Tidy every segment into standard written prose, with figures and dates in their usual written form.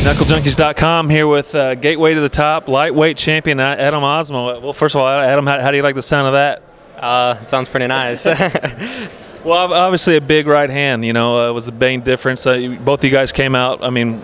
Knucklejunkies.com here with Gateway to the Top, lightweight champion Adam Osmoe. Well, first of all, Adam, how do you like the sound of that? It sounds pretty nice. Well, obviously a big right hand, you know, was the main difference. Both of you guys came out, I mean,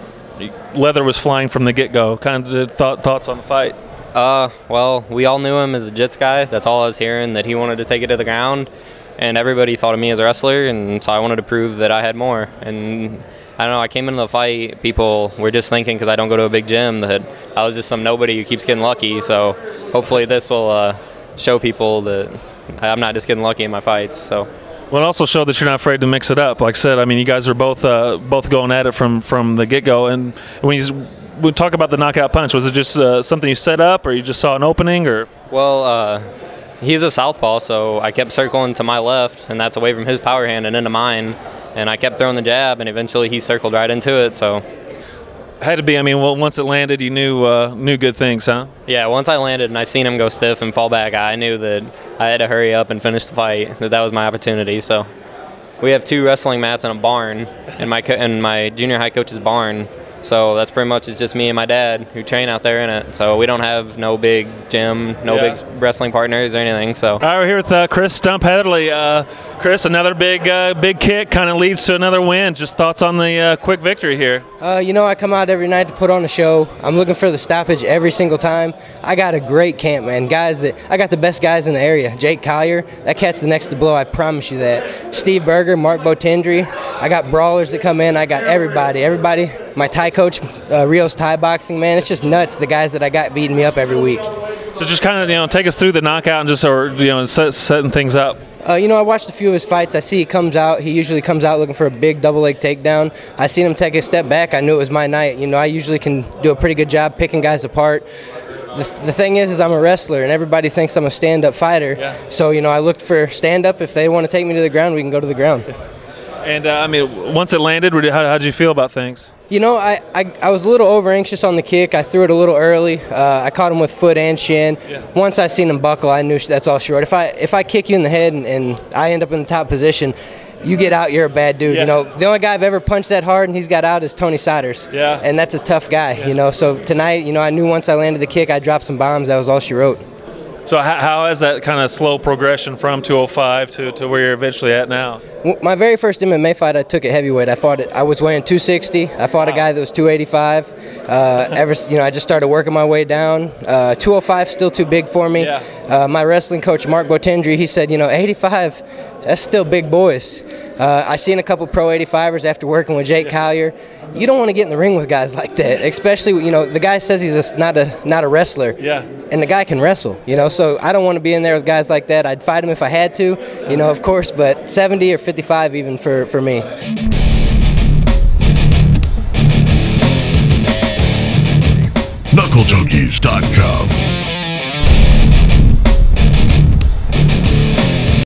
leather was flying from the get-go. Kind of thoughts on the fight? Well, we all knew him as a jits guy. That's all I was hearing, that he wanted to take it to the ground. And everybody thought of me as a wrestler, and so I wanted to prove that I had more. And I don't know, I came into the fight, people were just thinking, because I don't go to a big gym, that I was just some nobody who keeps getting lucky. So hopefully this will show people that I'm not just getting lucky in my fights. So. Well, it also showed that you're not afraid to mix it up. Like I said, I mean, you guys are both going at it from the get-go. And when we talk about the knockout punch, was it just something you set up, or you just saw an opening, or? Well, he's a southpaw, so I kept circling to my left, and that's away from his power hand and into mine. And I kept throwing the jab, and eventually he circled right into it. So had to be. I mean, well, once it landed, you knew good things, huh? Yeah, once I landed and I seen him go stiff and fall back, I knew that I had to hurry up and finish the fight. That was my opportunity. So we have 2 wrestling mats in a barn in my junior high coach's barn. So that's pretty much, it's just me and my dad who train out there in it. So we don't have no big gym, no big wrestling partners or anything. So. All right, we're here with Chris Stump Heatherly. Chris, another big kick kind of leads to another win. Just thoughts on the quick victory here? You know, I come out every night to put on a show. I'm looking for the stoppage every single time. I got a great camp, man. I got the best guys in the area. Jake Collier, that cat's the next to blow, I promise you that. Steve Berger, Mark Botendry. I got brawlers that come in. I got everybody. My Thai coach, Rio's Thai boxing, man. It's just nuts, the guys that I got beating me up every week. So just kind of, take us through the knockout and just, setting things up. You know, I watched a few of his fights. I see he usually comes out looking for a big double leg takedown. I seen him take a step back. I knew it was my night. You know, I usually can do a pretty good job picking guys apart. The thing is I'm a wrestler, and everybody thinks I'm a stand-up fighter. Yeah. So, you know, I looked for stand-up. If they want to take me to the ground, we can go to the ground. And, I mean, once it landed, how did you feel about things? You know, I was a little over-anxious on the kick. I threw it a little early. I caught him with foot and shin. Yeah. Once I seen him buckle, I knew that's all she wrote. If I kick you in the head and I end up in the top position, you get out, you're a bad dude. Yeah. You know, the only guy I've ever punched that hard and he's got out is Tony Siders. Yeah. And that's a tough guy, you know. So tonight, you know, I knew once I landed the kick, I dropped some bombs. That was all she wrote. So how has that kind of slow progression from 205 to where you're eventually at now? My very first MMA fight, I took it heavyweight. I was weighing 260. I fought a guy that was 285. I just started working my way down. 205 still too big for me. Yeah. My wrestling coach, Mark Botendry, he said, 85, that's still big boys. I seen a couple pro 85ers after working with Jake Collier. You don't want to get in the ring with guys like that, especially, the guy says he's not a wrestler. Yeah. And the guy can wrestle, so I don't want to be in there with guys like that. I'd fight him if I had to, of course, but 70 or 55 even for me. knucklejunkies.com